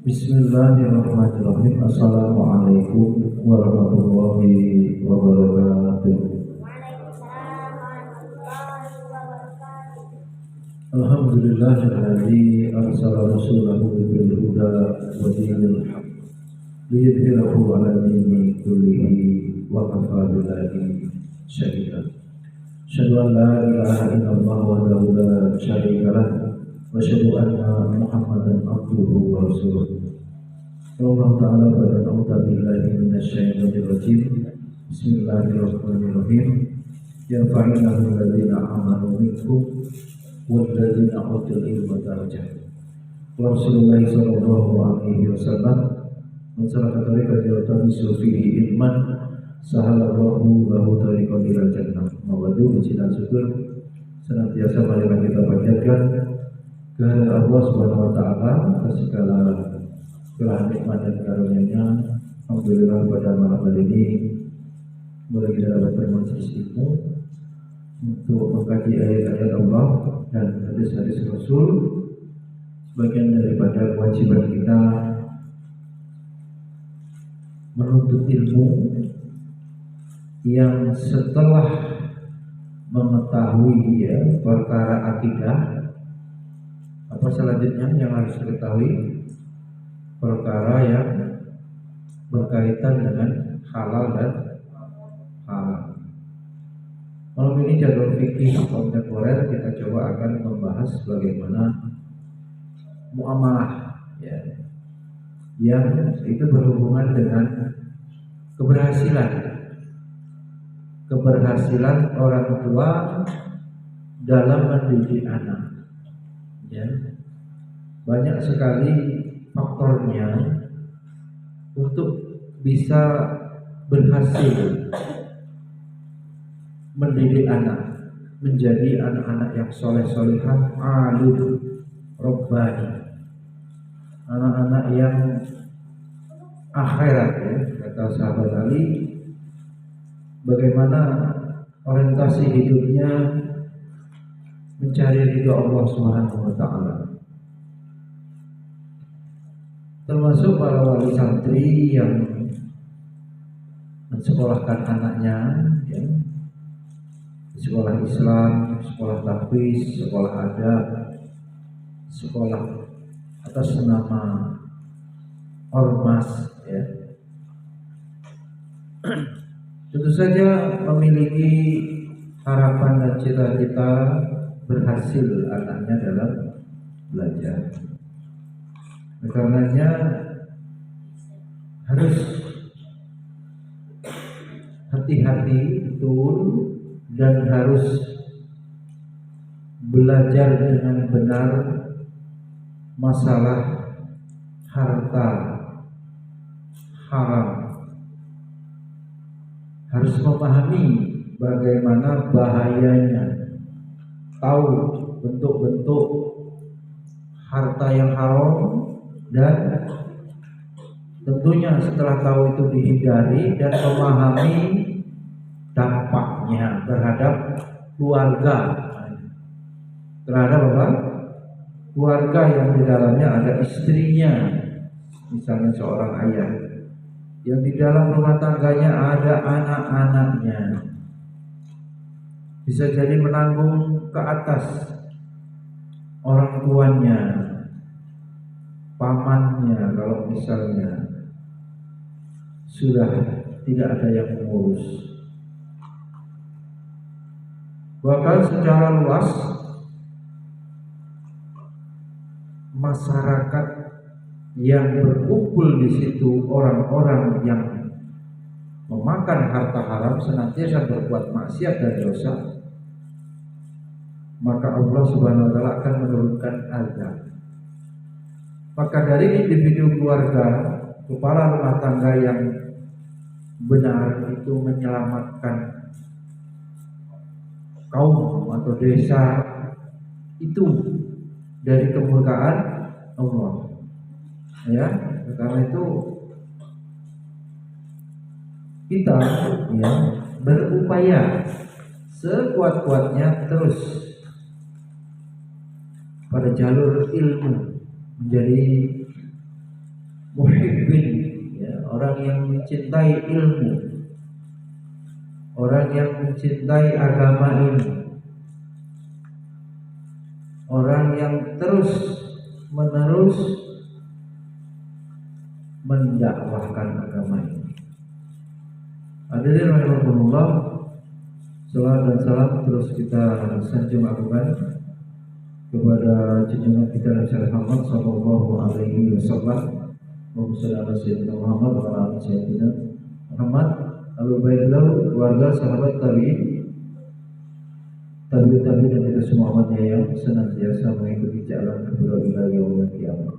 Bismillahirrahmanirrahim. Assalamualaikum warahmatullahi wabarakatuh. Waalaikumsalam warahmatullahi wabarakatuh. Alhamdulillahilladzi arsala rasulahu bil huda wa dinil haq liyudhhirahu 'ala dini kullihi wa kafa billahi shahida. Asyhadu an la ilaha illallah wahdahu la syarika lah wa asyhadu anna Muhammadan abduhu wa rasuluh. Allah Ta'ala pada na'udzubillahi minasyaitonir rajim. Bismillahirrahmanirrahim. Ya fa'inahul ladzina amanu minkum wal ladzina utul ilma darajat. Rasulullah sallallahu alaihi wasallam mencerahkan tariqat jalatan fihi ilman sahalallahu lahu tariqan ila jannah. Mawadu puji dan syukur senantiasa marilah kita panjatkan kehadirat Allah Subhanahu wa taala atas segala nikmat dan karunia-Nya. Alhamdulillah pada malam hari ini boleh kita dapat bermajlis ilmu untuk mengkaji ayat-ayat Allah dan hadis-hadis Rasul, sebagian daripada kewajiban kita menuntut ilmu yang setelah mengetahui perkara akidah, apa selanjutnya yang harus diketahui? Perkara yang berkaitan dengan halal dan haram. Malam ini jadwal fikih kontemporer kita coba akan membahas bagaimana muamalah yang itu berhubungan dengan keberhasilan orang tua dalam mendidik anak. Banyak sekali faktornya untuk bisa berhasil mendidik anak menjadi anak-anak yang soleh-solehah, alim, robbani, anak-anak yang akhirat, kata sahabat Ali, bagaimana orientasi hidupnya mencari ridha Allah Subhanahu wa taala. Termasuk para wali santri yang mensekolahkan anaknya di sekolah Islam, sekolah tahfiz, sekolah adab, sekolah atas nama ormas, tentu saja memiliki harapan dan cita-cita berhasil anaknya dalam belajar. Karenanya harus hati-hati betul dan harus belajar dengan benar masalah harta haram. Harus memahami bagaimana bahayanya, tahu bentuk-bentuk harta yang haram, dan tentunya setelah tahu itu dihindari dan memahami dampaknya terhadap keluarga, keluarga yang di dalamnya ada istrinya, misalnya seorang ayah yang di dalam rumah tangganya ada anak-anaknya, bisa jadi menanggung ke atas orang tuanya, pamannya, kalau misalnya sudah tidak ada yang mengurus. Bahkan secara luas masyarakat yang berkumpul di situ, orang-orang yang memakan harta haram senantiasa berbuat maksiat dan dosa, maka Allah Subhanahu wa taala akan menurunkan azab. Maka dari individu keluarga, kepala rumah tangga yang benar itu menyelamatkan kaum atau desa itu dari kemurkaan Allah. Karena itu kita berupaya sekuat-kuatnya terus pada jalur ilmu, menjadi muhibbin, ya, orang yang mencintai ilmu, orang yang mencintai agama ini, orang yang terus menerus mendakwahkan agama ini. Hadirin rahimakumullah, salawat dan salam terus kita sanjung agungan kepada junjungan kita Nabi Muhammad sallallahu alaihi wasallam. Allahumma shalli ala Muhammad wa ala sayyidina Muhammad, alul baitlah, keluarga, sahabat, tabi'in, dan kita semua umatnya yang senantiasa mengikuti jalan kedua ila yaumil qiyamah.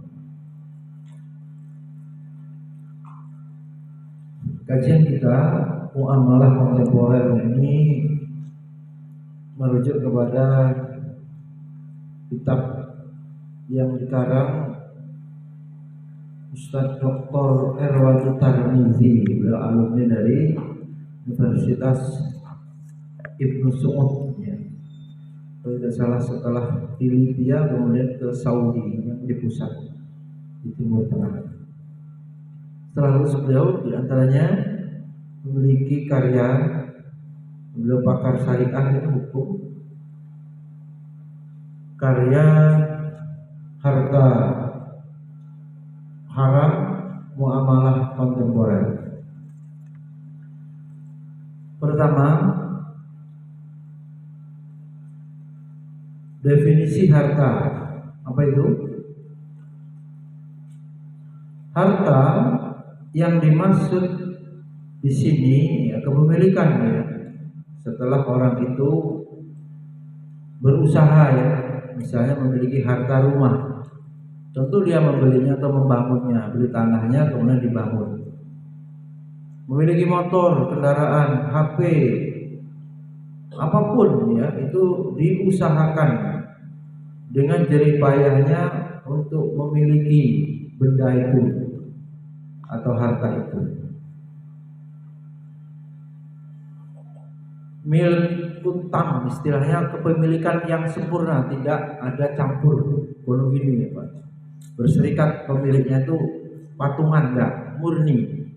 Kajian kita muamalah kontemporer ini merujuk kepada kitab yang dikarang Ustadz Dr. Erwan Tarmizi, beliau alumni dari Universitas Ibnu Saud, ya. Kalau tidak salah setelah di Libya kemudian ke Saudi yang di pusat di Timur Tengah. Setelah lulus beliau diantaranya memiliki karya, beliau pakar syariah dan hukum, karya harta haram muamalah kontemporer. Pertama, definisi harta. Apa itu? Harta yang dimaksud di sini ya kepemilikan, ya. Setelah orang itu berusaha, ya, misalnya memiliki harta rumah, tentu dia membelinya atau membangunnya, beli tanahnya kemudian dibangun. Memiliki motor, kendaraan, HP, apapun, ya, itu diusahakan dengan jerih payahnya untuk memiliki benda itu atau harta itu. Milik utang istilahnya kepemilikan yang sempurna, tidak ada campur bono gini, ya Pak. Berserikat pemiliknya itu patungan, enggak, murni.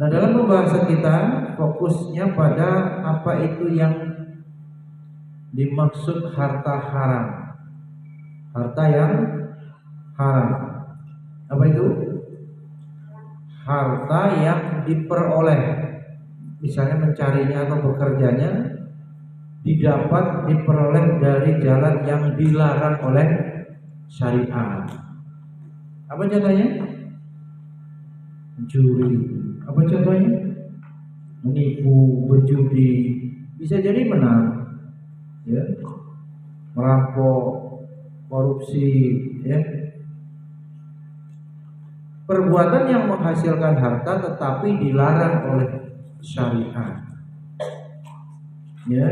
Nah, dalam pembahasan kita fokusnya pada apa itu yang dimaksud harta haram. Harta yang haram. Apa itu? Harta yang diperoleh, misalnya mencarinya atau bekerjanya, diperoleh dari jalan yang dilarang oleh syariat. Apa contohnya? Mencuri. Apa contohnya? Menipu, berjudi, bisa jadi menang, ya. Merampok, korupsi, ya. Perbuatan yang menghasilkan harta tetapi dilarang oleh syariat, ya,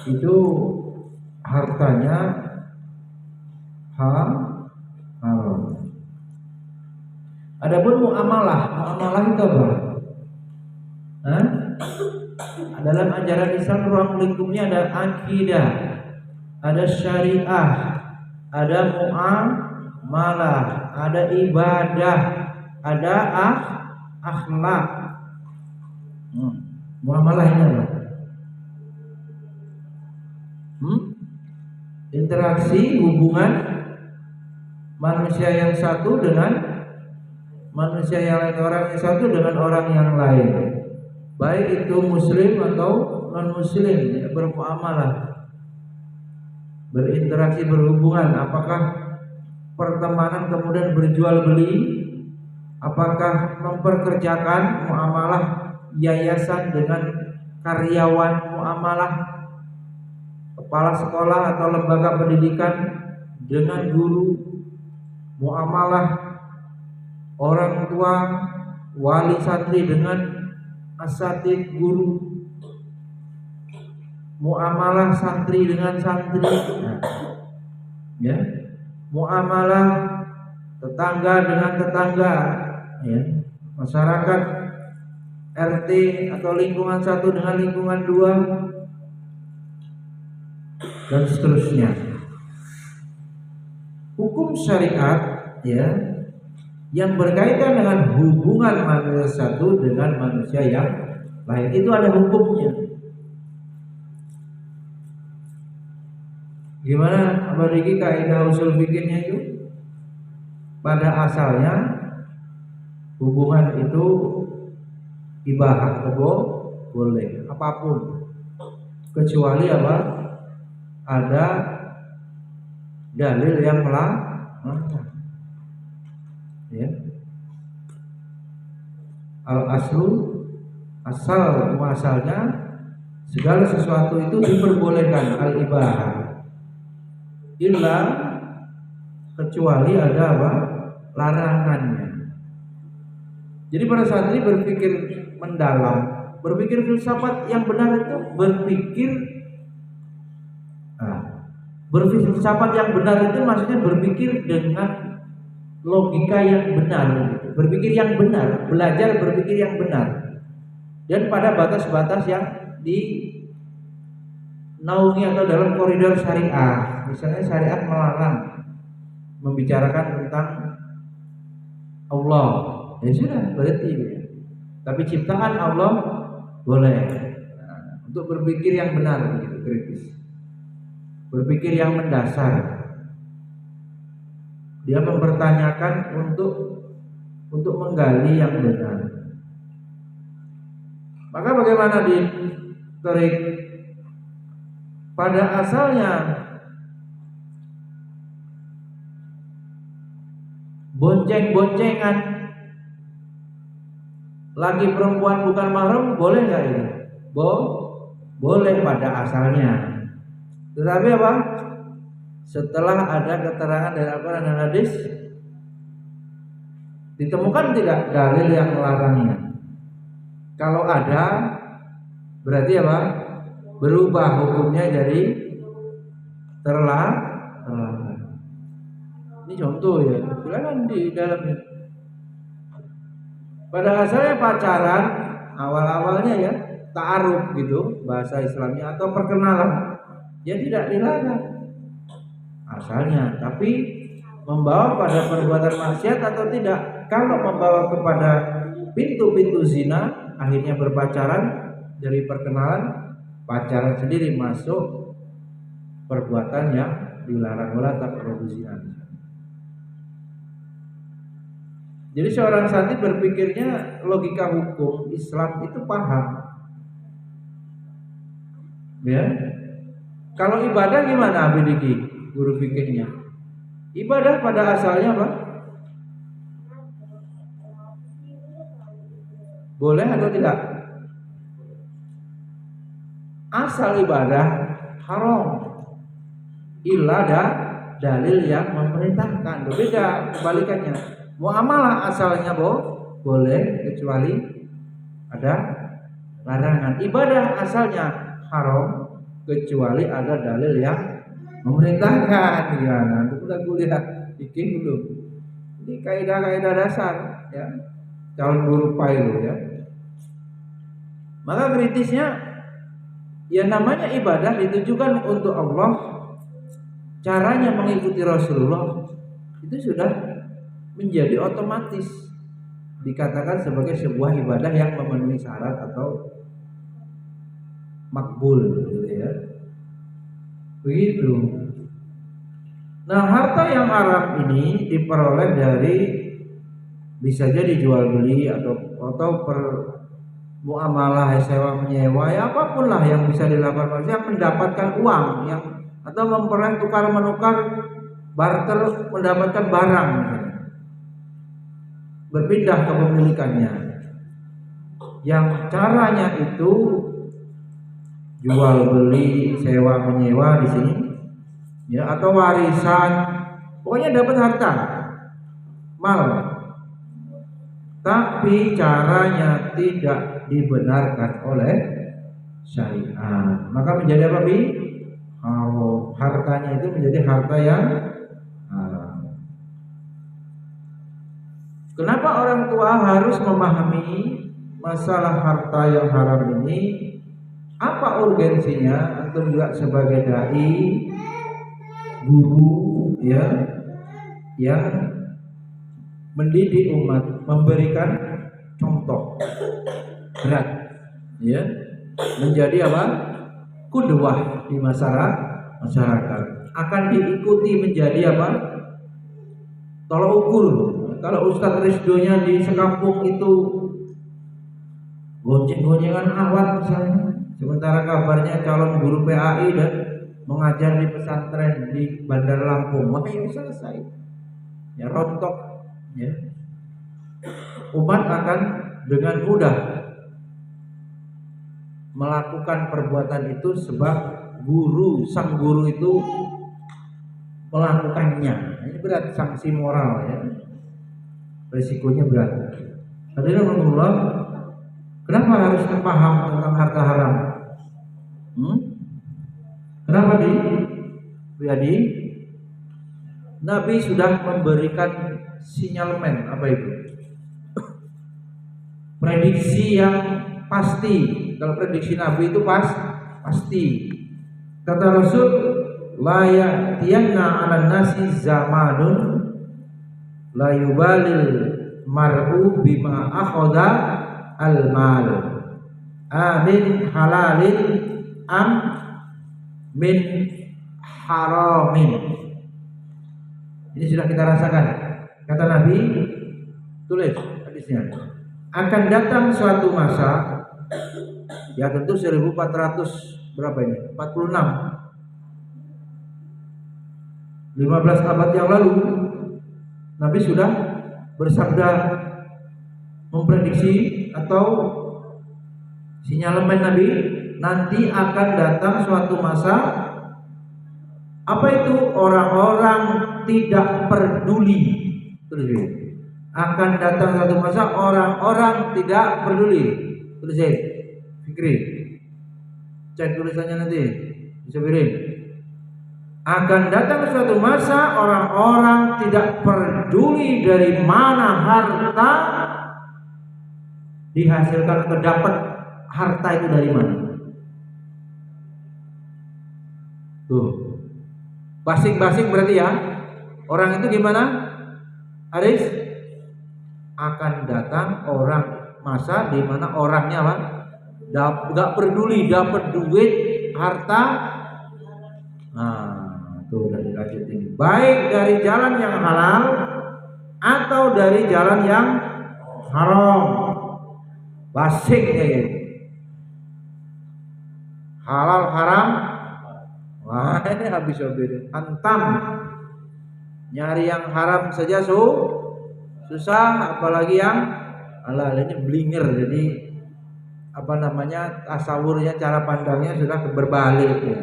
itu hartanya haram. Adapun muamalah itu apa? Dalam ajaran Islam ruang lingkupnya ada akidah, ada syariah, ada muamalah, ada ibadah, ada akhlak. Muamalah ini apa? Interaksi, hubungan manusia yang satu dengan manusia yang lain, orang yang satu dengan orang yang lain, baik itu muslim atau non muslim, ya, bermuamalah, berinteraksi, berhubungan. Apakah pertemanan kemudian berjual beli, apakah memperkerjakan, muamalah yayasan dengan karyawan, muamalah kepala sekolah atau lembaga pendidikan dengan guru, muamalah orang tua, wali santri dengan asatid guru, muamalah santri dengan santri, ya, muamalah tetangga dengan tetangga, ya, masyarakat RT atau lingkungan 1 dengan lingkungan 2, dan seterusnya. Hukum syariat, ya, yang berkaitan dengan hubungan manusia satu dengan manusia yang lain, itu ada hukumnya. Gimana memiliki kaidah usul fikihnya itu? Pada asalnya hubungan itu ibahah atau boleh apapun, kecuali apa? Ada dalil yang melarang. Ya. Asal muasalnya segala sesuatu itu diperbolehkan, al-ibahah, illa kecuali ada apa? Larangannya. Jadi para santri berpikir mendalam, berpikir filsafat yang benar itu berfilsafat yang benar itu maksudnya berpikir dengan logika yang benar, berpikir yang benar, belajar berpikir yang benar, dan pada batas-batas yang dinaungi atau dalam koridor syariah. Misalnya syariat melarang membicarakan tentang Allah, ya sudah berarti ya. Tapi ciptaan Allah boleh. Untuk berpikir yang benar, begitu, kritis, berpikir yang mendasar. Dia mempertanyakan untuk menggali yang benar. Maka bagaimana di tarik? Pada asalnya bonceng-boncengan laki perempuan bukan mahram boleh nggak ini? Boleh pada asalnya. Tetapi apa? Setelah ada keterangan dari Al-Quran dan hadis, ditemukan tidak dalil yang melarangnya. Kalau ada, berarti apa? Berubah hukumnya jadi terlarang. Ini contoh ya, silakan di dalamnya. Pada asalnya pacaran, awal-awalnya ya ta'aruf gitu, bahasa Islamnya, atau perkenalan, ya tidak dilarang asalnya. Tapi membawa pada perbuatan maksiat atau tidak? Kalau membawa kepada pintu-pintu zina, akhirnya berpacaran, dari perkenalan, pacaran sendiri masuk perbuatan yang dilarang, wala taqrabu zina. Jadi seorang santri berpikirnya logika hukum Islam itu paham. Ya. Kalau ibadah gimana Abidiki, guru fikihnya? Ibadah pada asalnya apa? Boleh atau tidak? Asal ibadah haram, illa ada dalil yang memerintahkan. Berbeda kebalikannya. Muamalah asalnya boleh kecuali ada larangan. Ibadah asalnya haram kecuali ada dalil yang memerintahkan. Gimana? Untuk kita kuliah fikih dulu. Ini kaidah-kaidah dasar ya. Calon guru PAI ya. Maka kritisnya, ya namanya ibadah ditujukan untuk Allah, caranya mengikuti Rasulullah, itu sudah menjadi otomatis dikatakan sebagai sebuah ibadah yang memenuhi syarat atau makbul, gitu ya. Begitu. Nah, harta yang haram ini diperoleh dari, bisa jadi jual beli atau muamalah sewa menyewa, ya apapun lah yang bisa dilakukan manusia, mendapatkan uang yang atau memperoleh tukar menukar, barter, mendapatkan barang misalnya, berpindah kepemilikannya, yang caranya itu jual beli sewa menyewa di sini ya, atau warisan, pokoknya dapat harta mal, tapi caranya tidak dibenarkan oleh syariat, maka menjadi apa bi? Hartanya itu menjadi harta yang haram. Kenapa orang tua harus memahami masalah harta yang haram ini? Apa urgensinya? Antum juga sebagai dai, guru ya, yang mendidik umat, memberikan contoh berat, ya, menjadi apa? Qudwah di masyarakat, akan diikuti menjadi apa? Tolak ukur. Kalau Ustadz Ridhonya di sekampung itu gonceng-goncengan awat misalnya, sementara kabarnya calon guru PAI dan mengajar di pesantren di Bandar Lampung, maka ini selesai, ya, rontok, ya. Umat akan dengan mudah melakukan perbuatan itu sebab sang guru itu melakukannya. Ini berat, sanksi moral, ya, resikonya berat. Hadirin Allah, kenapa harus paham tentang harta haram? Kenapa jadi Nabi sudah memberikan sinyalmen, apa itu? Prediksi yang pasti. Kalau prediksi Nabi itu pasti. Kata Rasul, la ya'tiyanna 'alan nasi zamanun la yubalil mar'u bima akhadha al-mal amin halalin am min haramin. Ini sudah kita rasakan. Kata Nabi, tulis hadisnya, akan datang suatu masa, ya tentu 1400 berapa ini? 46, 15 abad yang lalu Nabi sudah bersabda, memprediksi atau sinyalemen Nabi, nanti akan datang suatu masa, apa itu? Orang-orang tidak peduli. Akan datang suatu masa orang-orang tidak peduli. Tulisin, Fikri, cek tulisannya nanti bisa kirim. Akan datang suatu masa orang-orang tidak peduli dari mana harta dihasilkan atau dapat harta itu dari mana. Tuh, basing-basing berarti ya. Orang itu gimana? Aris, akan datang masa di mana orangnya apa? Gak peduli dapat duit, harta. Nah, tuh udah dilanjutin. Baik dari jalan yang halal atau dari jalan yang haram. Basing kayak gitu. Halal haram. Wah, ini habis-habis. Antam. Nyari yang haram saja susah, apalagi yang halal. Ini blinger, jadi apa namanya, tasawurnya, cara pandangnya sudah berbalik, ya.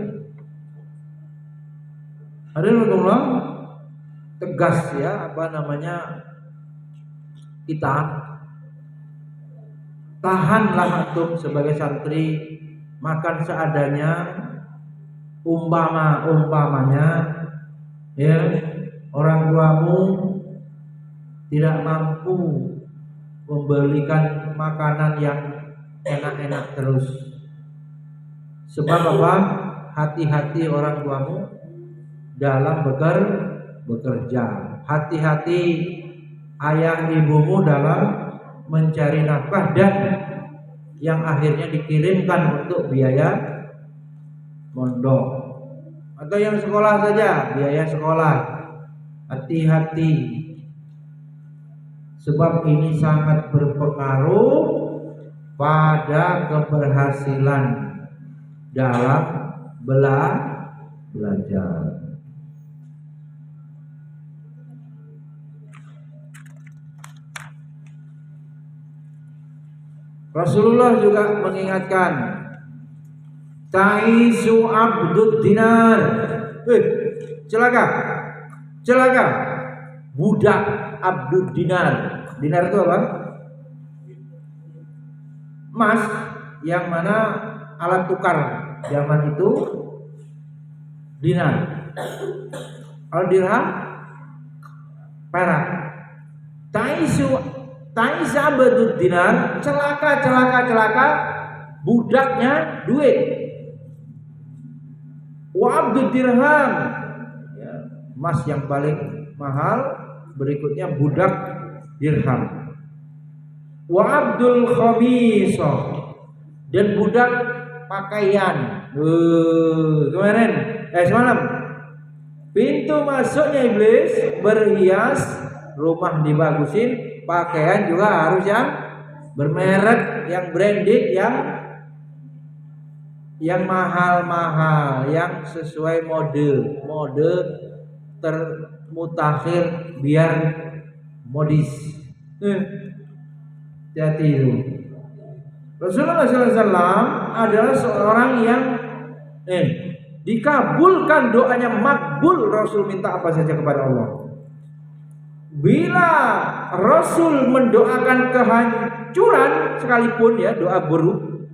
Alhamdulillah, tegas ya, apa namanya, kita tahanlah antum sebagai santri, makan seadanya, umpamanya, ya, orang tuamu tidak mampu membelikan makanan yang enak-enak terus. Sebab apa? Hati-hati orang tuamu dalam bekerja. Hati-hati ayah ibumu dalam mencari nafkah dan yang akhirnya dikirimkan untuk biaya mondok atau yang sekolah saja, biaya sekolah. Hati-hati, sebab ini sangat berpengaruh pada keberhasilan dalam belajar. Rasulullah juga mengingatkan, Taisu abdud dinar. Celaka budak abdud dinar. Dinar itu apa? Emas, yang mana alat tukar zaman itu dinar. Kalau dirham perak. Taisa abdud dinar, celaka budaknya duit. Wa abdud dirham, ya, emas yang paling mahal. Berikutnya budak dirham. Wa abdul khamisah, dan budak pakaian. Kemarin semalam pintu masuknya iblis berhias, rumah dibagusin, pakaian juga harus yang bermerek, yang branded, yang mahal-mahal, yang sesuai mode termutakhir biar modis. Hati itu. Rasulullah SAW adalah seorang yang dikabulkan doanya, makbul. Rasul minta apa saja kepada Allah. Bila Rasul mendoakan kehancuran sekalipun, ya, doa buruk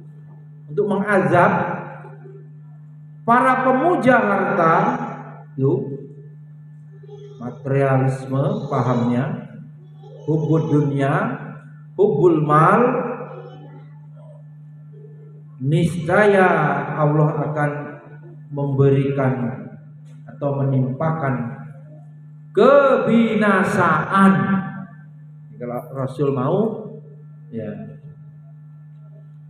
untuk mengazab para pemuja harta, itu materialisme pahamnya, hubbud dunya, hubbul mal, niscaya Allah akan memberikan atau menimpakan kebinasaan. Kalau Rasul mau, ya.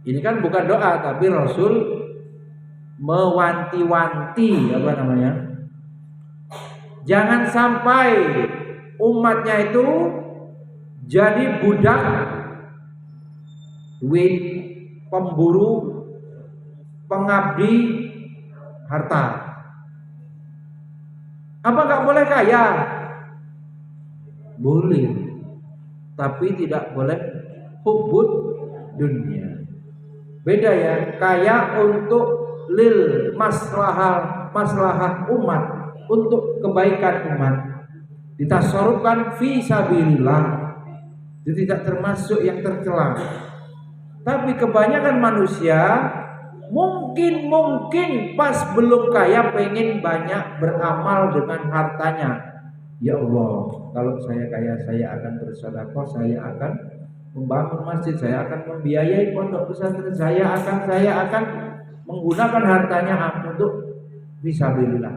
Ini kan bukan doa, tapi Rasul mewanti-wanti, apa namanya? Jangan sampai umatnya itu jadi budak duit, pemburu, pengabdi harta. Apa nggak boleh kaya? Boleh, tapi tidak boleh hubbud dunia. Beda ya, kaya untuk lil maslahah umat, untuk kebaikan umat, ditasarrufkan fi sabilillah, itu tidak termasuk yang tercela. Tapi kebanyakan manusia mungkin pas belum kaya pengen banyak beramal dengan hartanya. Ya Allah, kalau saya kaya, saya akan bersedekah, saya akan membangun masjid, saya akan membiayai pondok pesantren, saya akan menggunakan hartanya untuk fisabilillah.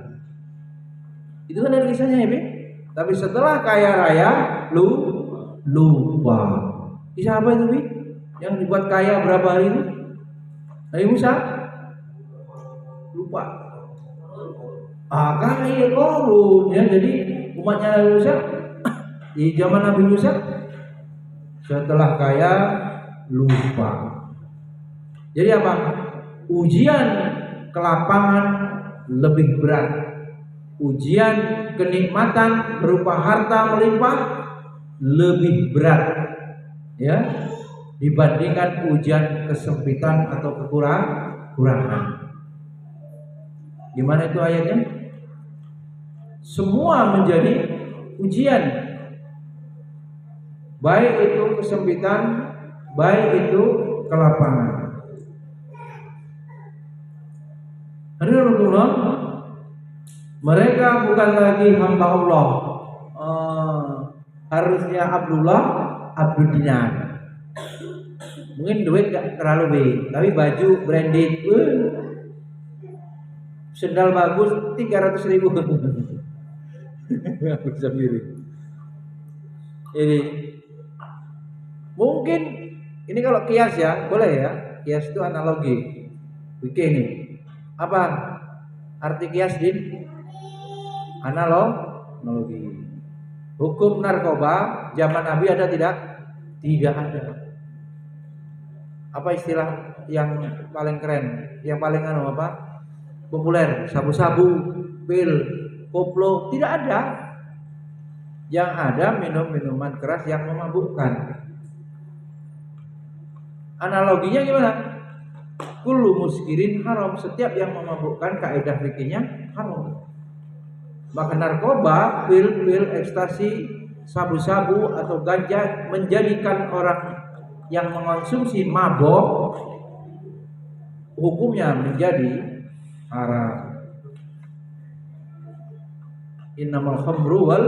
Itu kan dari kisahnya ya, Bi. Tapi setelah kaya raya, lupa. Kisah apa itu, Bi? Yang dibuat kaya berapa hari itu? Nabi Musa lupa. Kaya korun ya. Jadi umatnya Nabi Musa di zaman Nabi Musa setelah kaya lupa. Jadi apa? Ujian kelapangan lebih berat. Ujian kenikmatan berupa harta melimpah lebih berat, ya, dibandingkan ujian kesempitan atau kekurangan. Gimana itu ayatnya? Semua menjadi ujian, baik itu kesempitan, baik itu kelapangan. Rasulullah, mereka bukan lagi hamba Allah. Harusnya Abdullah, Abdul Dinar. Mungkin duit gak terlalu big, tapi baju branded, sendal bagus 300.000. Bisa mirip. Ini mungkin ini kalau kias ya, boleh ya. Kias itu analogi. Bikin ini. Apa arti kias, Din? Analogi. Hukum narkoba zaman Nabi ada tidak? Tidak ada. Apa istilah yang paling keren, yang paling populer? Sabu-sabu, pil, koplo, tidak ada. Yang ada minuman keras yang memabukkan. Analoginya gimana? Kullu muskirin haram, setiap yang memabukkan kaidah fikihnya haram. Maka narkoba, pil, ekstasi, sabu-sabu atau ganja menjadikan orang yang mengonsumsi mabok, hukumnya menjadi haram. Innamal khamru wal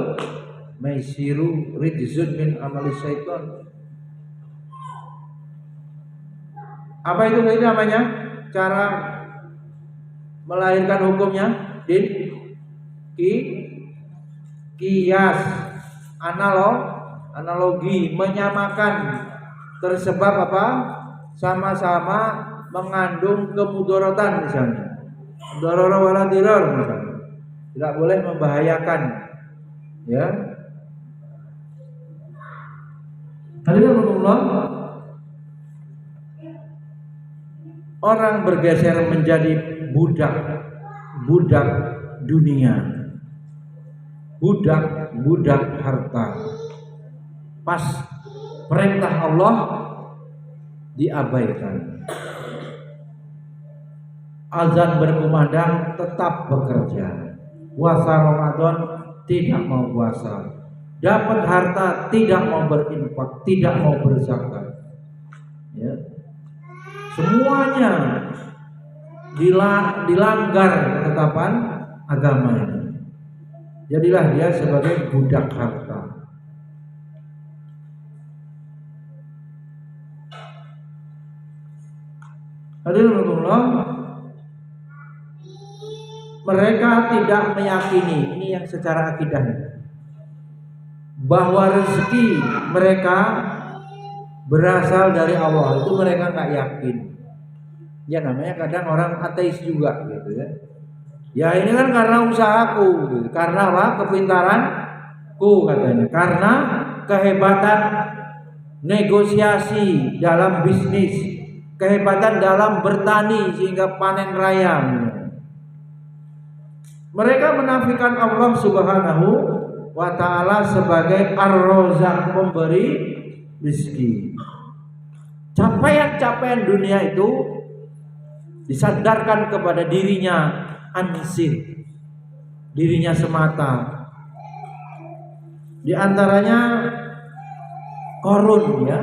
maisiru rijzun min amali syaitan. Apa itu namanya? Cara melahirkan hukumnya, Din? Kias, analogi, menyamakan tersebab apa? Sama-sama mengandung kemudaratan misalnya. Darara wala dirar misalnya. Tidak boleh membahayakan. Ya. Hadirin Allah, orang bergeser menjadi budak dunia, budak harta. Pas perintah Allah diabaikan. Azan berkumandang tetap bekerja. Puasa Ramadan tidak mau puasa. Dapat harta tidak mau berinfak, tidak mau berzakat. Ya. Semuanya dilanggar ketetapan agama ini. Jadilah dia sebagai budak harta. Hadirin Allah, mereka tidak meyakini, ini yang secara akidah, bahwa rezeki mereka berasal dari Allah. Itu mereka nggak yakin. Ya namanya kadang orang ateis juga gitu ya. Ya ini kan karena usahaku, gitu. Karena apa? Kepintaranku katanya. Karena kehebatan negosiasi dalam bisnis, kehebatan dalam bertani sehingga panen raya. Mereka menafikan Allah Subhanahu wa ta'ala sebagai Ar-Razzaq, pemberi rezeki. Capaian-capaian dunia itu disandarkan kepada dirinya ansih, dirinya semata. Di antaranya Qarun ya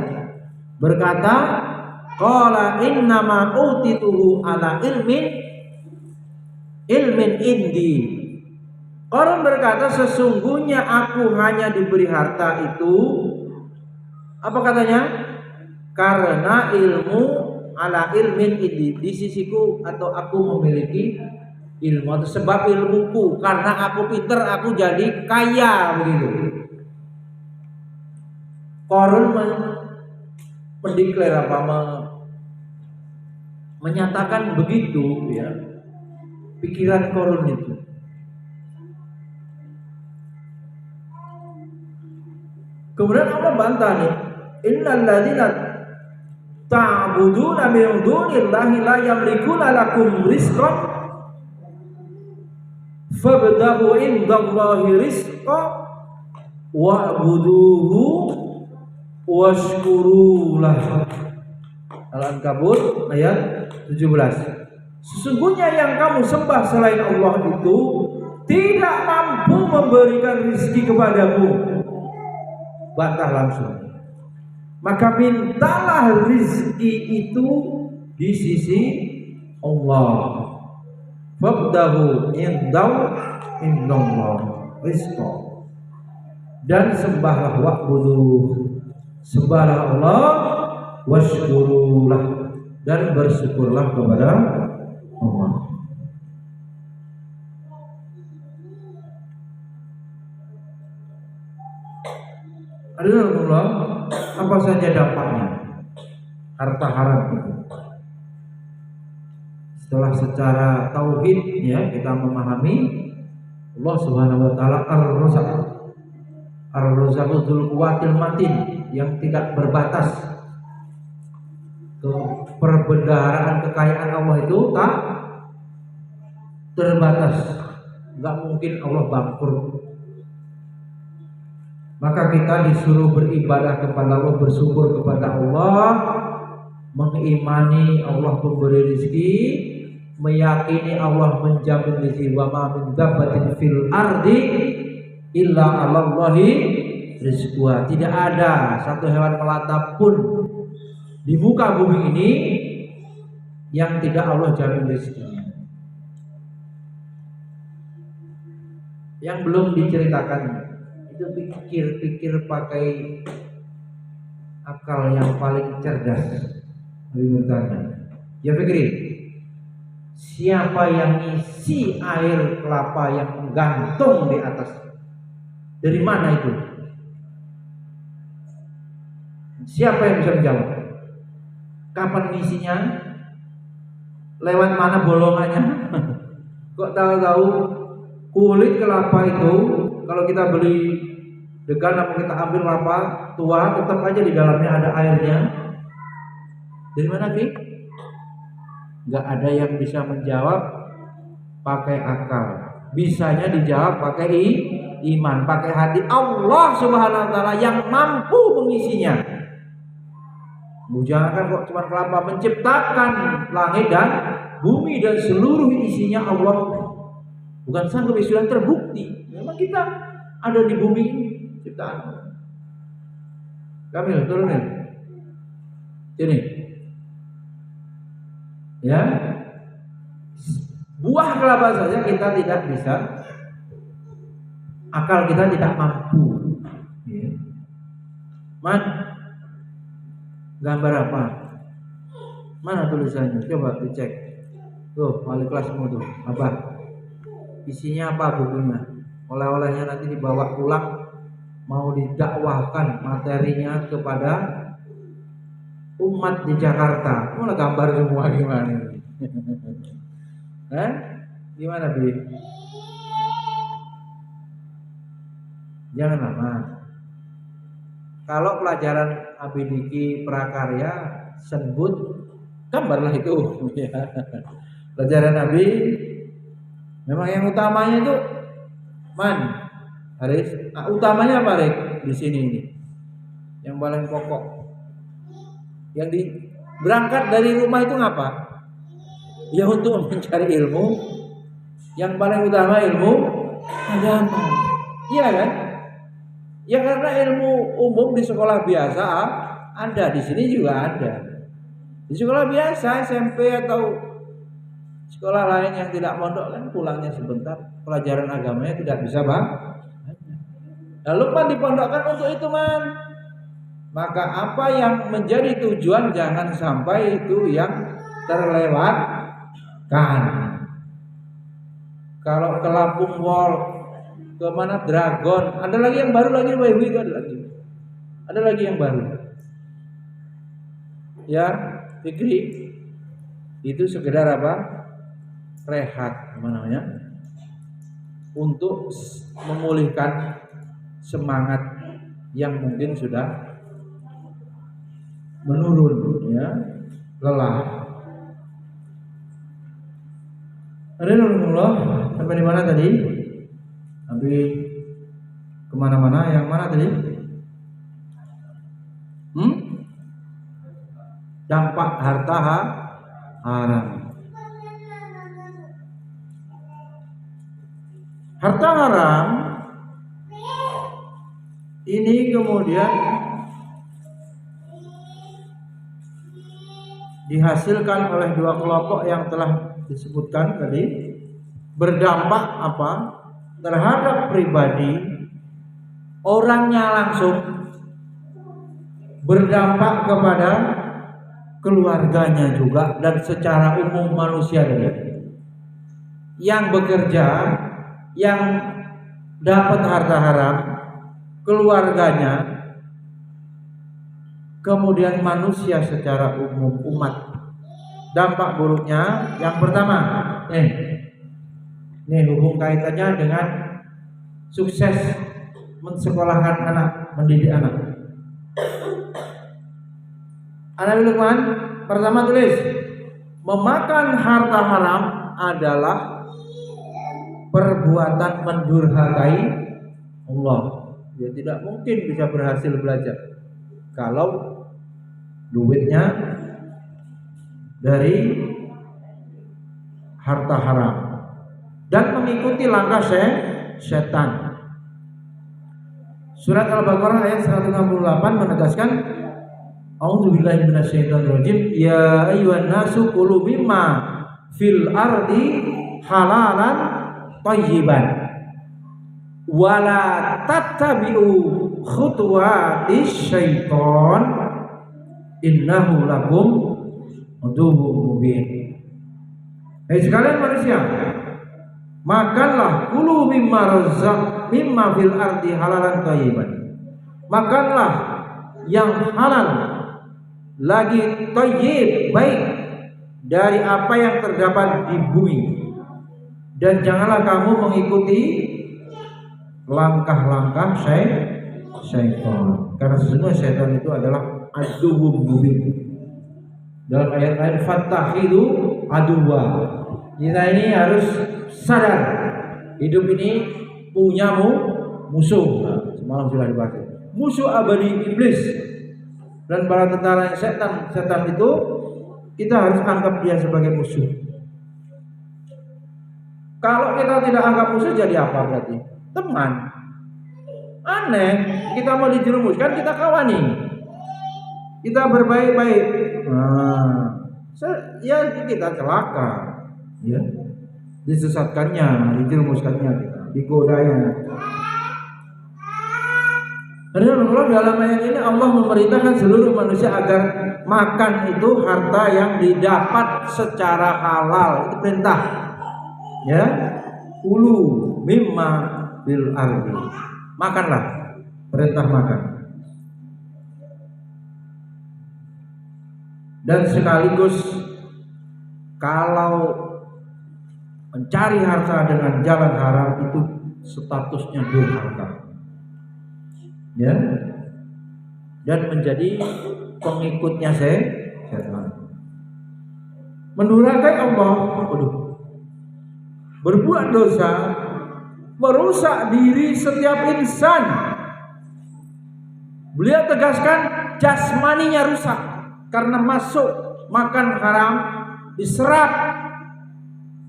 berkata, qala innama utituhu ala ilmin indi. Qarun berkata, sesungguhnya aku hanya diberi harta itu, apa katanya? Karena ilmu ala ilmin indi, di sisiku atau aku memiliki ilmu, atau sebab ilmuku, karena aku pinter aku jadi kaya begitu. Qarun mendeklar menyatakan begitu ya, pikiran Qarun itu. Kemudian Allah bantah nih, innal ladzina ta'buduna min dunillahi la yamlikuna lakum rizqan fabtaghu indallahi rizqan wa'buduhu washkuru lahu. Al-Ankabut ayat 17. Sesungguhnya yang kamu sembah selain Allah itu tidak mampu memberikan rezeki kepadamu. Bantah langsung. Maka mintalah rezeki itu di sisi Allah. Fabdahu indallah rizqa. Dan sembahlah wa'buduh, sembahlah Allah, washkurulah, dan bersyukurlah kepada Allah. Alhamdulillah, apa saja dampaknya harta haram itu? Setelah secara tauhid ya kita memahami Allah Subhanahu wa taala Ar-Razzaq. Ar-Razzaqu dzul quwwatil matin, yang tidak berbatas. Perbendaharaan kekayaan Allah itu tak terbatas. Enggak mungkin Allah bangkrut. Maka kita disuruh beribadah kepada Allah, bersyukur kepada Allah, mengimani Allah pemberi rezeki, meyakini Allah menjamin rezeki. Wa ma min dabbatin fil ardi illa 'alallahi rizquha. Tidak ada satu hewan melata pun di muka bumi ini yang tidak Allah jamin rezekinya. Yang belum diceritakan itu pikir-pikir pakai akal yang paling cerdas. Nabi bertanya, ya fikri, siapa yang isi air kelapa yang menggantung di atas? Dari mana itu? Siapa yang bisa menjawab? Kapan ngisinya? Lewat mana bolongannya? Kok tahu-tahu kulit kelapa itu kalau kita beli degan atau kita ambil kelapa tua, tetap aja di dalamnya ada airnya. Dari mana, Ki? Gak ada yang bisa menjawab pakai akal. Bisanya dijawab pakai iman, pakai hati. Allah Subhanahu wa taala yang mampu mengisinya. Jangan kok cuma kelapa, menciptakan langit dan bumi dan seluruh isinya Allah. Bukan sanggup, sudah terbukti. Memang kita ada di bumi ini ciptaan. Kamil turunin. Ini. Ya. Buah kelapa saja kita tidak bisa. Akal kita tidak mampu. Ya. Gambar apa? Mana tulisannya? Coba dicek. Tuh, wali kelasmu tuh. Apa? Isinya apa bukunya? Oleh-olehnya nanti dibawa pulang, mau didakwahkan materinya kepada umat di Jakarta. Mana gambar semua gimana? Gimana, Bi? Jangan lama. Kalau pelajaran abidiki prakarya sebut gambarlah itu. Pelajaran Nabi memang yang utamanya itu Haris. Utamanya apa, Rek? Di sini ini. Yang paling pokok. Yang berangkat dari rumah itu ngapa? Ya untuk mencari ilmu. Yang paling utama ilmu agama. Iya kan? Ya karena ilmu umum di sekolah biasa ada, di sini juga ada. Di sekolah biasa SMP atau sekolah lain yang tidak mondok kan pulangnya sebentar, pelajaran agamanya tidak bisa lalu dipondokkan untuk itu maka apa yang menjadi tujuan jangan sampai itu yang terlewatkan. Kalau ke Lampung Wall, ke mana Dragon, ada lagi yang baru lagi, itu ada lagi yang baru. Ya, Fikri itu sekedar apa? Rehat, apa namanya? Untuk memulihkan semangat yang mungkin sudah menurun, ya, lelah. Alhamdulillah, sampai di mana tadi? Tapi kemana-mana, yang mana tadi? Dampak harta haram. Harta haram ini kemudian dihasilkan oleh dua kelompok yang telah disebutkan tadi, berdampak apa? Terhadap pribadi orangnya langsung, berdampak kepada keluarganya juga, dan secara umum manusia yang bekerja, yang dapat harta haram, keluarganya, kemudian manusia secara umum, umat. Dampak buruknya yang pertama, ini hubung kaitannya dengan sukses mensekolahkan anak, mendidik anak. Anak Lukman, pertama tulis, memakan harta haram adalah perbuatan mendurhakai Allah. Dia tidak mungkin bisa berhasil belajar kalau duitnya dari harta haram dan mengikuti langkah setan. Surat Al-Baqarah ayat 168 menegaskan, A'udzubillahi minasyaitonirrajim, ya ayyuhan nasu kulu mimma fil ardi halalan thayyiban wala tattabi'u khutuwatis syaiton innahu lakum aduwwun mubin. Hai sekalian manusia, makanlah kulu mimma fil ardi halalan thayyiban. Makanlah yang halal, lagi thayyib, baik dari apa yang terdapat di bumi. Dan janganlah kamu mengikuti langkah-langkah syaitan, karena sesungguhnya syaitan itu adalah aduwwum mubin. Dalam ayat lain fattakhidu aduwwa. Kita ini harus sadar hidup ini punya musuh. Nah, semalam sudah dibahas. Musuh abadi iblis dan para tentara setan itu kita harus anggap dia sebagai musuh. Kalau kita tidak anggap musuh jadi apa berarti? Teman. Aneh, kita mau dijerumuskan kita kawani. Kita berbaik-baik. Nah, ya kita celaka. Ya. Disesatkannya, dijerumuskannya kita, digodanya. Karena Allah dalam ayat ini Allah memerintahkan seluruh manusia agar makan itu harta yang didapat secara halal. Itu perintah. Ya, kulu mimma bil ardi. Makanlah, perintah makan. Dan sekaligus kalau mencari harta dengan jalan haram itu statusnya durhaka. Ya. Dan menjadi pengikutnya setan. Mendurhakai Allah, berbuat dosa, merusak diri setiap insan. Beliau tegaskan jasmaninya rusak karena masuk makan haram, diserap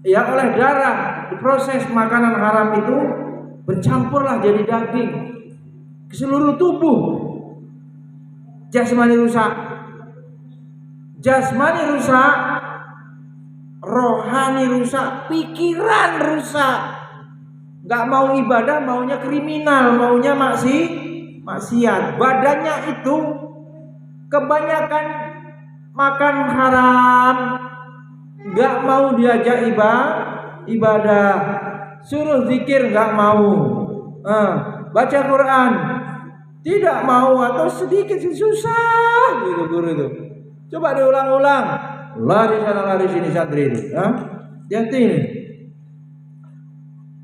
ya oleh darah, diproses makanan haram itu bercampurlah jadi daging ke seluruh tubuh. Jasmani rusak, rohani rusak, pikiran rusak. Gak mau ibadah, maunya kriminal, maunya maksiat. Badannya itu kebanyakan makan haram, gak mau diajak ibadah, suruh zikir gak mau, baca Quran tidak mau atau sedikit susah gitu guru itu. Coba diulang-ulang, lari sana lari sini santri itu, hati-hati ini.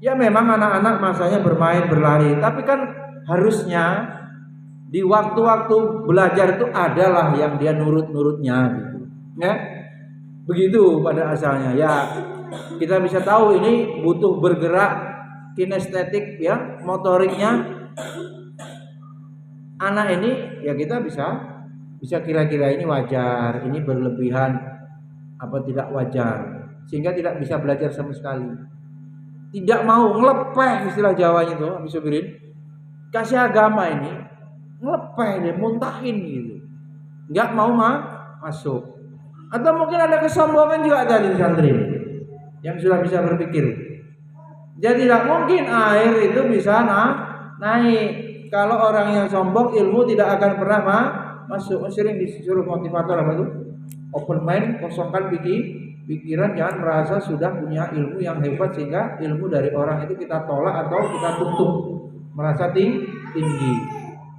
Ya memang anak-anak masanya bermain berlari, tapi kan harusnya di waktu-waktu belajar itu adalah yang dia nurut-nurutnya gitu. Ya. Begitu pada asalnya. Ya, kita bisa tahu ini butuh bergerak kinestetik ya, motoriknya. Anak ini ya kita bisa kira-kira ini wajar, ini berlebihan apa tidak wajar, sehingga tidak bisa belajar sama sekali. Tidak mau ngelepeh, istilah Jawanya itu Habis Sobirin. Kasih agama ini ngelepeh deh, muntahin gitu. Enggak mau masuk. Atau mungkin ada kesombongan juga dari santri yang sudah bisa berpikir. Jadi tidak mungkin air itu bisa naik. Kalau orang yang sombong, ilmu tidak akan pernah masuk. Sering disuruh motivator apa itu? Open mind, kosongkan pikiran, jangan merasa sudah punya ilmu yang hebat sehingga ilmu dari orang itu kita tolak atau kita tutup, merasa tinggi.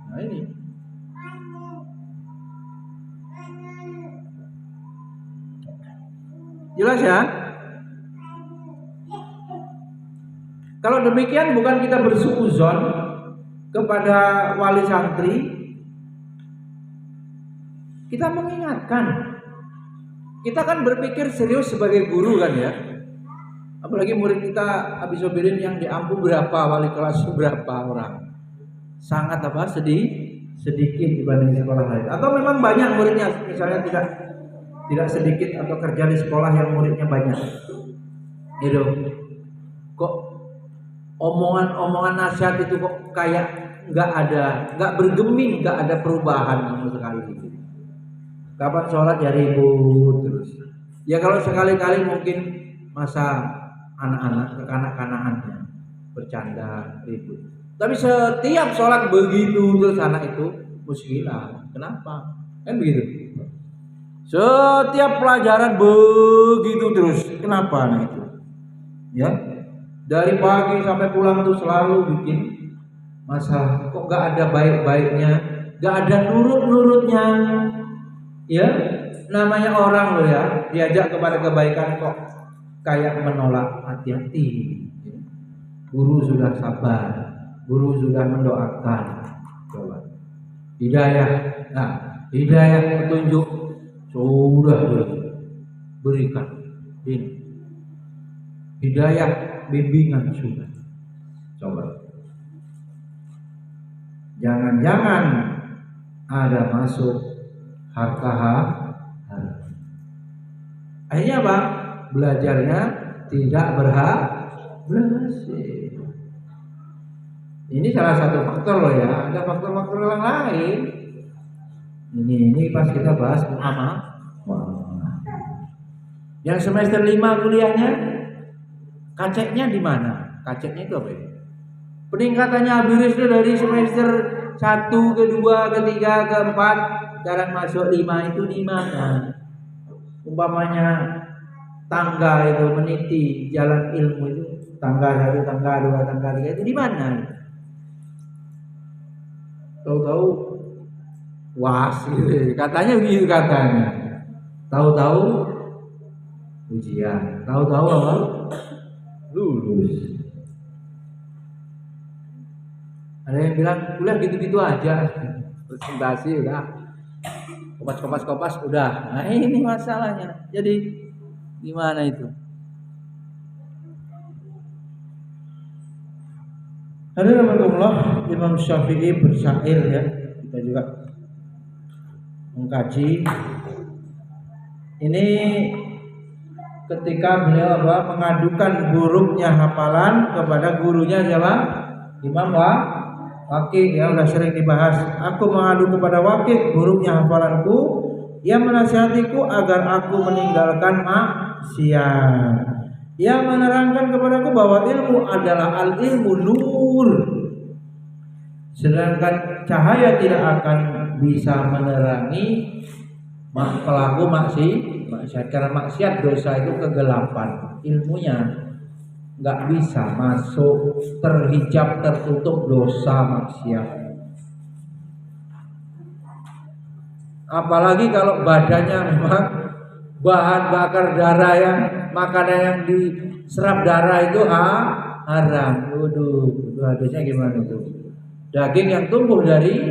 Nah ini. Jelas ya? Kalau demikian bukan kita bersuuzon kepada wali santri, kita mengingatkan. Kita kan berpikir serius sebagai guru kan ya. Apalagi murid kita Habis Sobirin yang diampu berapa, wali kelas berapa orang. Sangat sedikit dibanding sekolah lain. Atau memang banyak muridnya, misalnya tidak sedikit atau kerja di sekolah yang muridnya banyak. Gitu. Kok omongan nasihat itu kok kayak enggak bergeming, enggak ada perubahan sama sekali gitu. Kapan sholat ya ribut terus. Ya kalau sekali-kali mungkin masa anak-anak kekanak-kanakannya bercanda ribut. Tapi setiap sholat begitu terus anak itu muskilah. Kenapa? Kan begitu. Setiap pelajaran begitu terus. Kenapa anak itu? Ya. Dari pagi sampai pulang tuh selalu bikin masalah. Kok gak ada baik-baiknya? gak ada nurut-nurutnya. Ya, namanya orang loh ya, diajak kepada kebaikan kok kayak menolak. Hati-hati. Guru sudah sabar, guru sudah mendoakan. Coba. Hidayah, nah, hidayah petunjuk sudah berikan. Ini hidayah bimbingan sudah. Coba. Jangan-jangan ada masuk harta haram. Akhirnya apa? Belajarnya tidak berhasil. Ini salah satu faktor loh ya. Ada faktor-faktor yang lain. Ini pas kita bahas muamalah. Yang semester 5 kuliahnya, kaceknya di mana? Kaceknya itu apa ya? Peningkatannya habis dari semester 1 ke 2 ke 3 ke 4 sekarang masuk 5 itu di mana? Umpamanya tangga itu meniti jalan ilmu itu, tangga 1, tangga 2, tangga 3 itu di mana? Tahu-tahu was gitu. Katanya begitu katanya. Tahu-tahu ujian, tahu-tahu apa? Lulus. Ada yang bilang kuliah gitu-gitu aja, presentasi udah, kopas udah. Nah ini masalahnya. Jadi gimana itu? Alhamdulillah, Imam Syafi'i bersyair ya. Kita juga mengkaji. Ini ketika beliau mengadukan buruknya hafalan kepada gurunya siapa? Imam Waqi, ya udah sering dibahas. Aku mengadu kepada Waqi buruknya hafalanku, ia menasihatiku agar aku meninggalkan maksiat. Ia menerangkan kepadaku bahwa ilmu adalah al-ilmu nur, sedangkan cahaya tidak akan bisa menerangi pelaku maksiat. Karena maksiat dosa itu kegelapan, ilmunya nggak bisa masuk, terhijab, tertutup dosa maksiat. Apalagi kalau badannya memang bahan bakar darah, yang makanan yang diserap darah itu haram. Waduh, itu hadisnya gimana itu? Daging yang tumbuh dari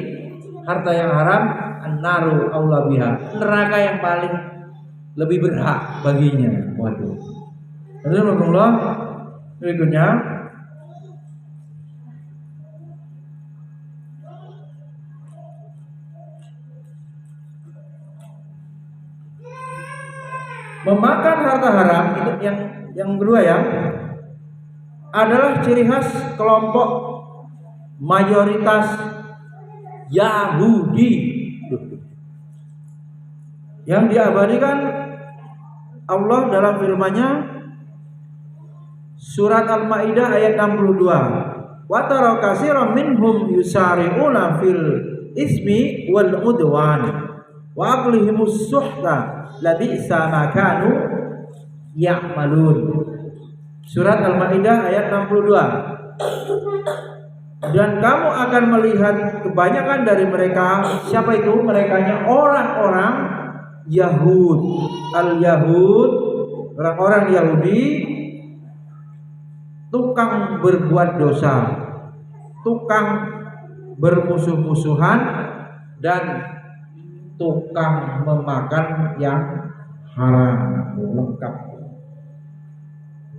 harta yang haram, an-naru aula biha, neraka yang paling lebih berhak baginya. Waduh. Alhamdulillah. Berikutnya, memakan harta haram itu yang kedua ya, adalah ciri khas kelompok mayoritas Yahudi yang diabadikan Allah dalam firman-Nya surat Al-Maidah ayat 62. Wa tara katsiran minhum yusari'una fil ismi wal udwan wa aqlihimus suhta labisa ma kanu ya'malun. Surat Al-Maidah ayat 62. Dan kamu akan melihat kebanyakan dari mereka, siapa itu? Merekanya orang-orang Yahud. Al-Yahud, orang-orang Yahudi, tukang berbuat dosa, tukang bermusuh-musuhan, dan tukang memakan yang haram. Lengkap,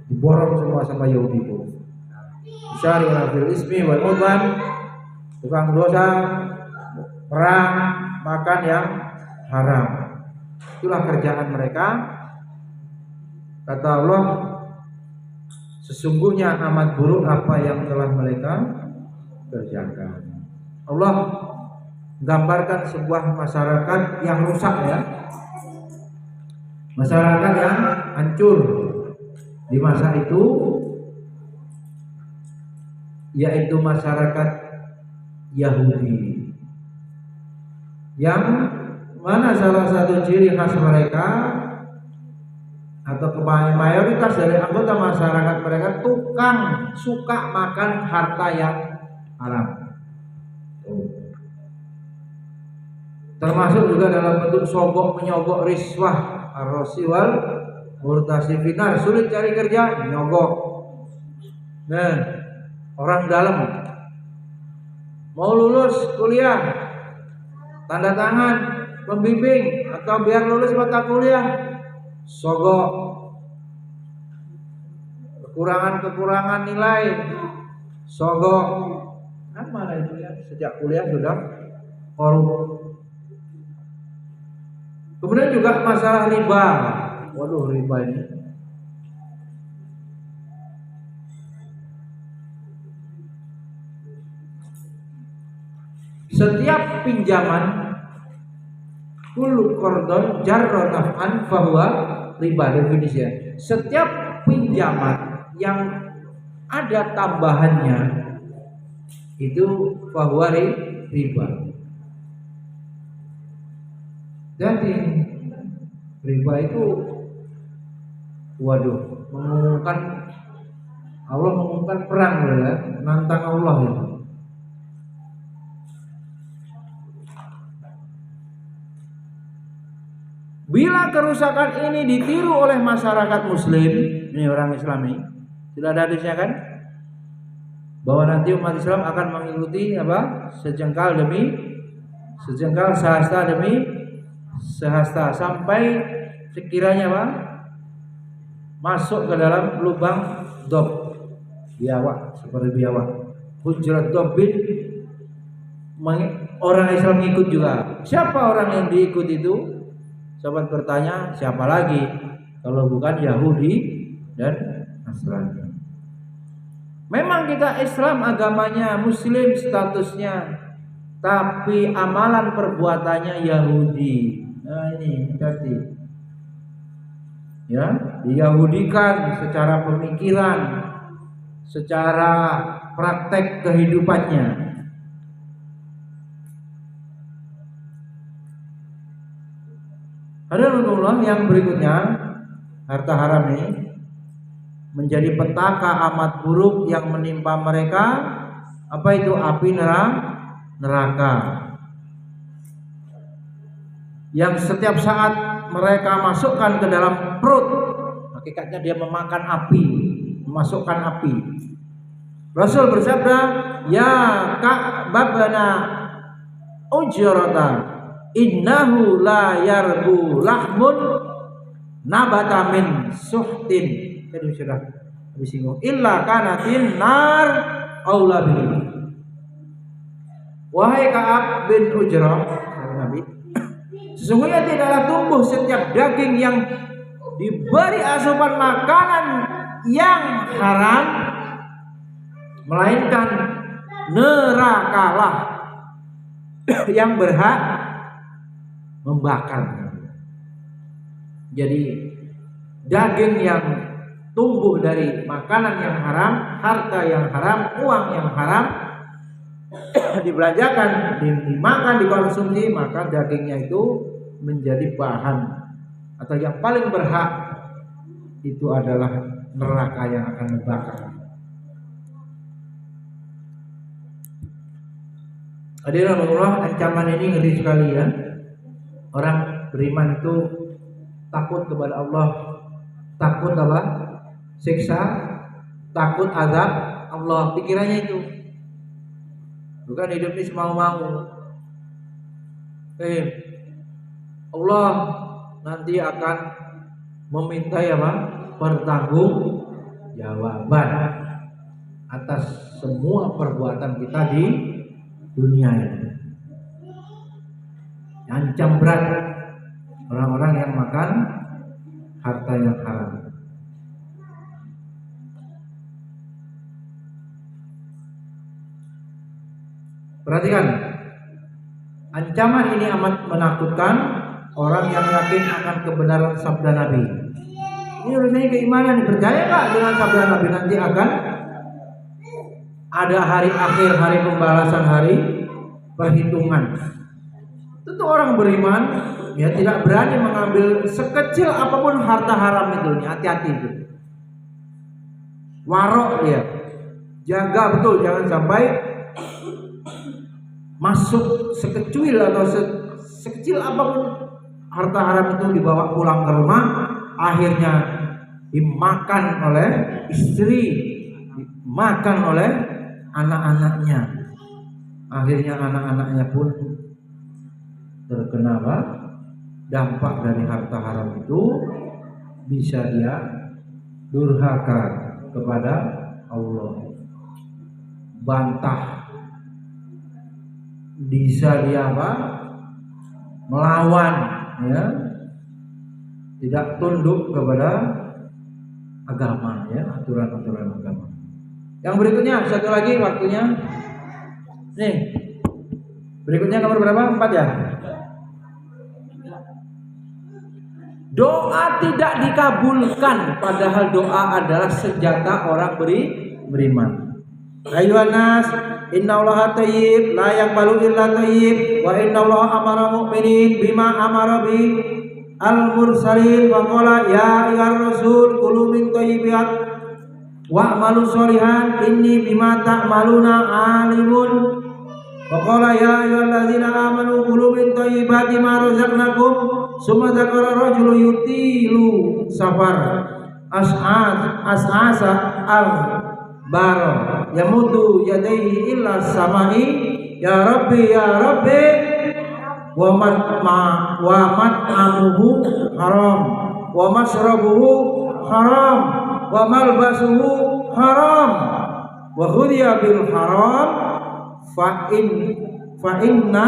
diborong semua sama Yahudi itu. Syari'ah fil ismi wal udwan, tukang dosa, perang, makan yang haram. Itulah kerjaan mereka. Kata Allah, sesungguhnya amat buruk apa yang telah mereka kerjakan. Allah gambarkan sebuah masyarakat yang rusak ya, masyarakat yang hancur di masa itu, yaitu masyarakat Yahudi, yang mana salah satu ciri khas mereka atau mayoritas dari anggota masyarakat mereka tukang suka makan harta yang haram. termasuk juga dalam bentuk sogok menyogok, riswah, ar-rasi wal murtasi finar, sulit cari kerja, nyogok. Nah, orang dalam mau lulus kuliah, tanda tangan pembimbing atau biar lulus mata kuliah, sogok, kekurangan nilai, sogok. Kan mana itu ya, sejak kuliah sudah korup. Kemudian juga masalah riba. Waduh, riba ini setiap pinjaman kullu qardon jarra naf'an fahuwa riba, definisinya. Setiap pinjaman yang ada tambahannya itu fahuwa riba. Jadi riba itu waduh, Allah mengumumkan perang ya, nantang Allah itu. Bila kerusakan ini ditiru oleh masyarakat muslim, ini orang Islami, sudah ada hadisnya kan? Bahwa nanti umat Islam akan mengikuti apa? Sejengkal demi sejengkal, sehasta demi sehasta, sampai sekiranya apa? Masuk ke dalam lubang dob, biawak, seperti biawak. Hujrat dobin, orang Islam ikut juga. Siapa orang yang diikut itu? Sobat bertanya, siapa lagi kalau bukan Yahudi dan Nasrani? Memang kita Islam agamanya, Muslim statusnya, tapi amalan perbuatannya Yahudi. Nah ini berarti ya, diyahudikan secara pemikiran, secara praktek kehidupannya. Hadirin yang berikutnya, harta haram ini menjadi petaka amat buruk yang menimpa mereka. Apa itu? Api neraka yang setiap saat mereka masukkan ke dalam perut, hakikatnya dia memakan api, memasukkan api. Rasul bersabda, ya Ka'babana ujrata, innahu la yarbu lahmun nabata min suhtin. Tadi sudah disinggung, illa kanatin nar aula bihi. Wahai Ka'ab bin Ujrah, Nabi, sesungguhnya tidaklah tumbuh setiap daging yang diberi asupan makanan yang haram, melainkan nerakalah yang berhak membakar. Jadi daging yang tumbuh dari makanan yang haram, harta yang haram, uang yang haram dibelanjakan, dimakan, dikonsumsi, maka dagingnya itu menjadi bahan atau yang paling berhak itu adalah neraka yang akan membakar. Hadirin Allah, ancaman ini ngeri sekali ya. Orang beriman itu takut kepada Allah, takut Allah siksa, takut azab Allah. Pikirannya itu bukan hidup ini semau-mau. Allah nanti akan meminta apa? Pertanggungjawaban atas semua perbuatan kita di dunia ini. Ancam berat orang-orang yang makan harta yang haram. Perhatikan, ancaman ini amat menakutkan orang yang yakin akan kebenaran sabda Nabi. Ini urusannya keimanan. Percaya nggak dengan sabda Nabi nanti akan ada hari akhir, hari pembalasan, hari perhitungan? Tentu orang beriman ya tidak berani mengambil sekecil apapun harta haram itu. Hati-hati itu. Warok dia, jaga betul jangan sampai masuk sekecuil atau sekecil apapun harta haram itu dibawa pulang ke rumah, akhirnya dimakan oleh istri, dimakan oleh anak-anaknya. Akhirnya anak-anaknya pun terkena dampak dari harta haram itu, bisa dia durhaka kepada Allah, bantah, bisa dia melawan, ya, tidak tunduk kepada agama, ya, aturan-aturan agama. Yang berikutnya, satu lagi waktunya. Nih, berikutnya nomor berapa? 4 ya. Doa tidak dikabulkan, padahal doa adalah senjata orang beriman. Ayuhan nas, innallaha thayyib la yaqbalu illa thayyib wa innallaha amara mu'minin bima amara bi al-mursalin wa qala ya ayyuhar rasul kulu min thayyibat wa'malu sholihan inni bima ta'maluna alimun. Wa qala ya ayyuhalladzina amanu kulu min thayyibati ma razaqnakum. Summa dzakara rajulu yutilu safar as'asa al-bar yamudu yadayhi illa samai ya rabbi wa mat'amuhu haram wa mashrabuhu haram wa malbasuhu haram wa ghudhiya bil haram fa inna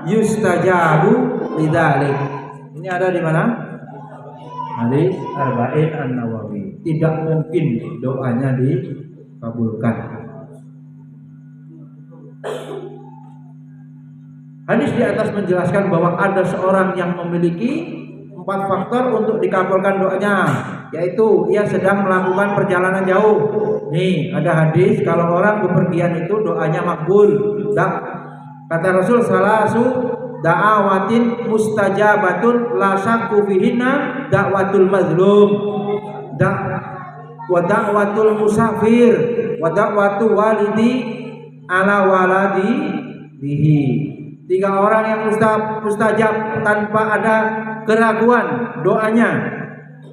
yustajabu lidzalik. Ini ada di mana? Hadis Arba'in An-Nawawi. Tidak mungkin doanya dikabulkan. Hadis di atas menjelaskan bahwa ada seorang yang memiliki 4 faktor untuk dikabulkan doanya, yaitu ia sedang melakukan perjalanan jauh. Nih, ada hadis kalau orang bepergian itu doanya makbul. Kata Rasul, salasu da'awatin mustajabatun la syakku fihinna da'watul mazlum wa da'watul musafir wa da'watul walidi ala waladi bihi. 3 orang yang mustajab tanpa ada keraguan doanya.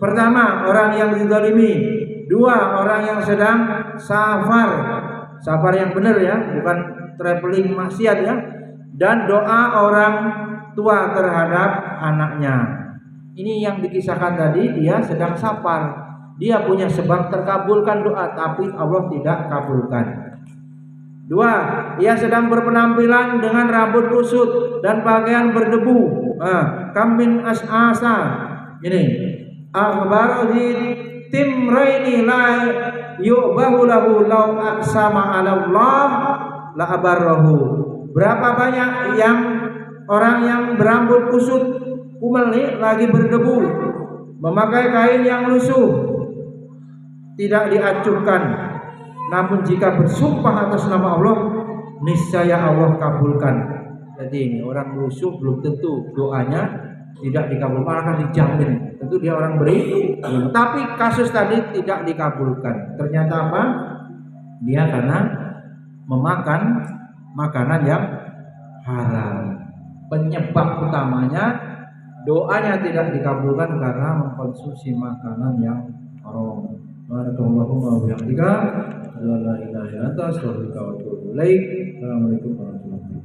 Pertama, orang yang dizalimi. 2, orang yang sedang safar yang benar, ya, bukan traveling maksiat, ya. Dan doa orang tua terhadap anaknya. Ini yang dikisahkan tadi, dia sedang safar, dia punya sebab terkabulkan doa, tapi Allah tidak kabulkan. 2, ia sedang berpenampilan dengan rambut kusut dan pakaian berdebu. Kamin as'asa. Ini akhbarati timraini la yu'bahu lahu law aqsama 'ala Allah la abarrahu. Berapa banyak yang orang yang berambut kusut, kumel nih, lagi berdebu, memakai kain yang lusuh, tidak diacuhkan. Namun jika bersumpah atas nama Allah, niscaya Allah kabulkan. Jadi ini orang lusuh belum tentu doanya tidak dikabulkan, akan dijamin. Tentu dia orang beriman. Tapi kasus tadi tidak dikabulkan. Ternyata apa? Dia karena memakan makanan yang haram. Penyebab utamanya doanya tidak dikabulkan karena mengkonsumsi makanan yang haram. Barakallahu wa bihamdika, la ilaha illa anta, astaghfiruka wa atubu ilaik. Assalamualaikum warahmatullahi wabarakatuh.